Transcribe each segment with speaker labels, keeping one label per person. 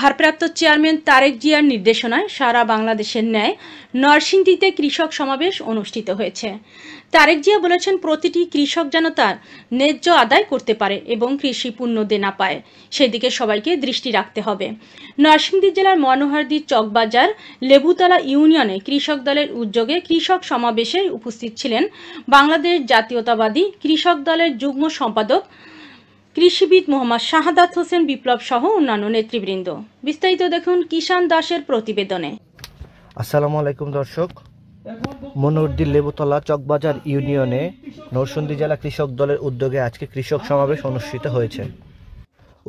Speaker 1: ভারপ্রাপ্ত চেয়ারম্যান তারেক জিয়ার নির্দেশনায় সারা বাংলাদেশের ন্যায় নরসিংদীতে কৃষক সমাবেশ অনুষ্ঠিত হয়েছে। তারেক জিয়া বলেছেন, প্রতিটি কৃষক যেন তার ন্যায্য আদায় করতে পারে এবং কৃষি পণ্য দেনা পায়, সেদিকে সবাইকে দৃষ্টি রাখতে হবে। নরসিংদী জেলার মনোহরদী চকবাজার লেবুতলা ইউনিয়নে কৃষক দলের উদ্যোগে কৃষক সমাবেশে উপস্থিত ছিলেন বাংলাদেশ জাতীয়তাবাদী কৃষক দলের যুগ্ম সম্পাদক কৃষিবিদ মোহাম্মদ শাহাদাত হোসেন বিপ্লব সহ অন্যান্য নেতৃবৃন্দ। বিস্তারিত দেখুন কিষান দাসের প্রতিবেদনে।
Speaker 2: আসসালামু আলাইকুম দর্শক, মনোহরদী লেবুতলা চকবাজার ইউনিয়নে নরসিংদী জেলা কৃষক দলের উদ্যোগে আজকে কৃষক সমাবেশ অনুষ্ঠিত হয়েছে।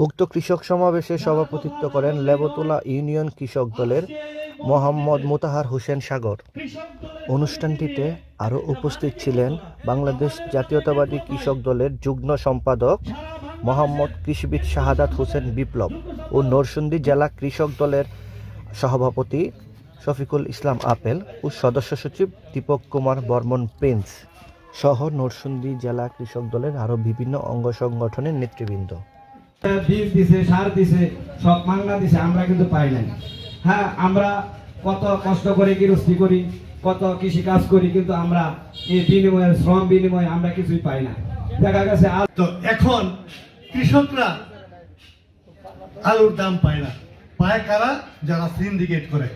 Speaker 2: উক্ত কৃষক সমাবেশে সভাপতিত্ব করেন লেবুতলা ইউনিয়ন কৃষক দলের মোহাম্মদ মোতাহার হোসেন সাগর। অনুষ্ঠানটিতে আরও উপস্থিত ছিলেন বাংলাদেশ জাতীয়তাবাদী কৃষক দলের যুগ্ম সম্পাদক মোহাম্মদ কৃষিবিদ শাহাদাত হোসেন বিপ্লব ও নরসিংদী জেলা কৃষক দলের সভাপতি শফিকুল ইসলাম আপেল ও সদস্য সচিব দীপক কুমার বর্মন প্রিন্স সহ নরসিংদী জেলা কৃষক দলের আরও বিভিন্ন অঙ্গ সংগঠনের নেতৃবৃন্দ।
Speaker 3: বীজ দিছে, সার দিছে, সব মাংনা দিছে, আমরা কিন্তু পাই নাই। হ্যাঁ, আমরা কত কষ্ট করে গৃহস্থী করি, কত কৃষি কাজ করি, কিন্তু আমরা এই বিনিময়ের শ্রম বিনিময়ে আমরা কিছুই পাই না। দেখা গেছে
Speaker 4: তো এখন কৃষকরা আলুর দাম পায় না, পায় কারা? যারা সিন্ডিকেট করে,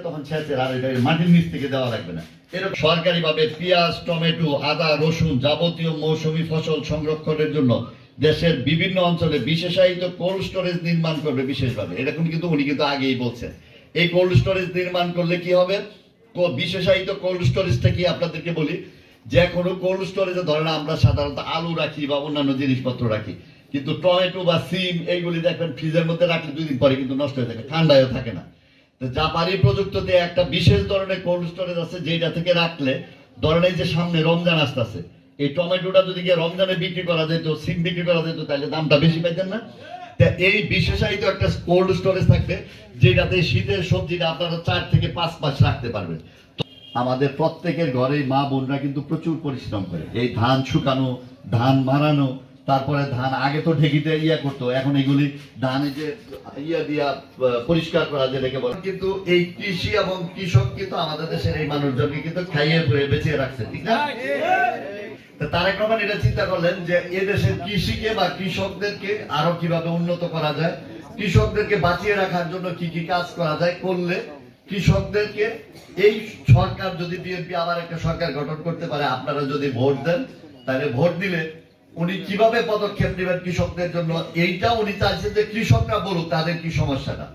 Speaker 5: তখন ছেঁচের আর মাটির নিচ থেকে দেওয়া লাগবে না। এরকম সরকারি ভাবে পেঁয়াজ, টমেটো, আদা, রসুন যাবতীয় মৌসুমী ফসল সংরক্ষণের জন্য দেশের বিভিন্ন অঞ্চলে বিশেষায়িত কোল্ড স্টোরেজ নির্মাণ করবে বিশেষভাবে। এরকম কিন্তু উনি কিন্তু আগেই বলছেন। এই কোল্ড স্টোরেজ নির্মাণ করলে কি হবে? বিশেষায়িত কোল্ড স্টোরেজটা কি আপনাদেরকে বলি, যে কোনো কোল্ড স্টোরেজে ধরেন আমরা সাধারণত আলু রাখি বা অন্যান্য জিনিসপত্র রাখি, কিন্তু টমেটো বা সিম এইগুলি দেখবেন ফ্রিজের মধ্যে রাখলে 2 দিন পরে কিন্তু নষ্ট হয়ে থাকে, ঠান্ডায়ও থাকে না। তো জাপানি প্রযুক্তিতে একটা বিশেষ ধরনের কোল্ড স্টোরেজ আছে, যেটা থেকে রাখলে ধরেন এই যে সামনে রমজান আসতেছে, এই টমেটোটা যদি গিয়ে রমজানে বিক্রি করা যেত, সিম বিক্রি করা যেত, তাহলে দামটা বেশি পাইতেন না? এই বিশেষায়িত একটা কোল্ড স্টোরেজ থাকবে, যেটাতে শীতের সবজিটা আপনারা 4 থেকে 5 মাস রাখতে পারবেন। আমাদের প্রত্যেকের ঘরে মা বোনরা কিন্তু প্রচুর পরিশ্রম করে এই ধান শুকানো, ধান মারানো, তারপরে ধান আগে তো ঢেকিতে করতো, এখন এগুলি ধান যে দিয়া পরিষ্কার করা যেটাকে বলে। কিন্তু এই কৃষি এবং কৃষক কিন্তু আমাদের দেশের এই মানুষজনকে কিন্তু খাইয়ে পরে বেঁচে রাখছে, ঠিক না? তারেক রহমান এটা চিন্তা করলেন যে এদেশের কৃষিকে বা কৃষকদেরকে আরো কিভাবে উন্নত করা যায়, কৃষকদেরকে বাঁচিয়ে রাখার জন্য কি কি কাজ করা যায়, করলে কৃষকদেরকে এই সরকার যদি বিএনপি আবার একটা সরকার গঠন করতে পারে, আপনারা যদি ভোট দেন, তাহলে ভোট দিলে উনি কিভাবে পদক্ষেপ নেবেন কৃষকদের জন্য, এইটা উনি চাইছেন যে কৃষকরা বলুক তাদের কি সমস্যাটা।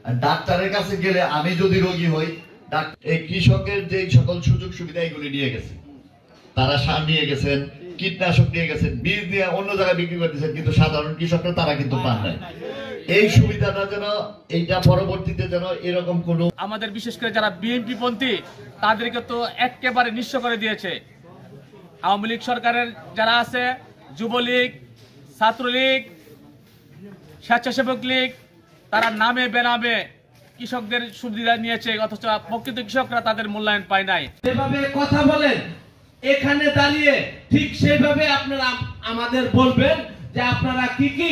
Speaker 5: আর ডাক্তারের কাছে গেলে আমি যদি রোগী হই, এই কৃষকের যে সকল সুযোগ সুবিধা এগুলি নিয়ে গেছে, তারা সার নিয়ে গেছেন, কীটনাশক নিয়ে গেছেন, বীজ দিয়ে অন্য জায়গায় বিক্রি করতেছেন, কিন্তু সাধারণ কৃষকরা তারা কিন্তু পান নাই। এই সুবিধাটা যেন এইটা পরবর্তীতে যেন এরকম কোন
Speaker 6: আমাদের বিশেষ করে যারা বিএনপি পন্থী তাদেরকে তো একেবারে নিঃস্ব করে দিয়েছে। আওয়ামী লীগ সরকারের যারা আছে, যুবলীগ, ছাত্রলীগ, স্বেচ্ছাসেবক লীগ, তারা নামে বেনামে কৃষকদের সুবিধা নিয়েছে, অথচ প্রকৃত কৃষকরা তাদের মূল্যায়ন পায় নাই।
Speaker 3: যেভাবে কথা বলেন এখানে দাঁড়িয়ে ঠিক সেভাবে আপনারা আমাদের বলবেন যে আপনারা কি কি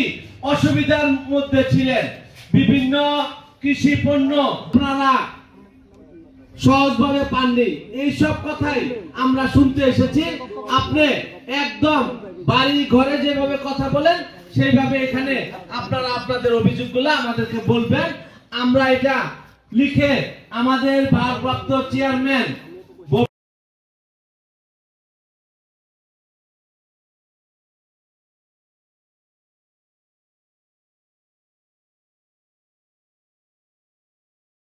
Speaker 3: অসুবিধার মধ্যে ছিলেন, বিভিন্ন কৃষি পণ্য আপনারা সহজভাবে পাননি, এইসব কথাই আমরা শুনতে এসেছি। আপনি একদম বাড়ি ঘরে যেভাবে কথা বলেন সেইভাবে এখানে আপনারা আপনাদের অভিযোগগুলো আমাদেরকে বলবেন। আমরা এটা লিখে আমাদের ভারপ্রাপ্ত চেয়ারম্যান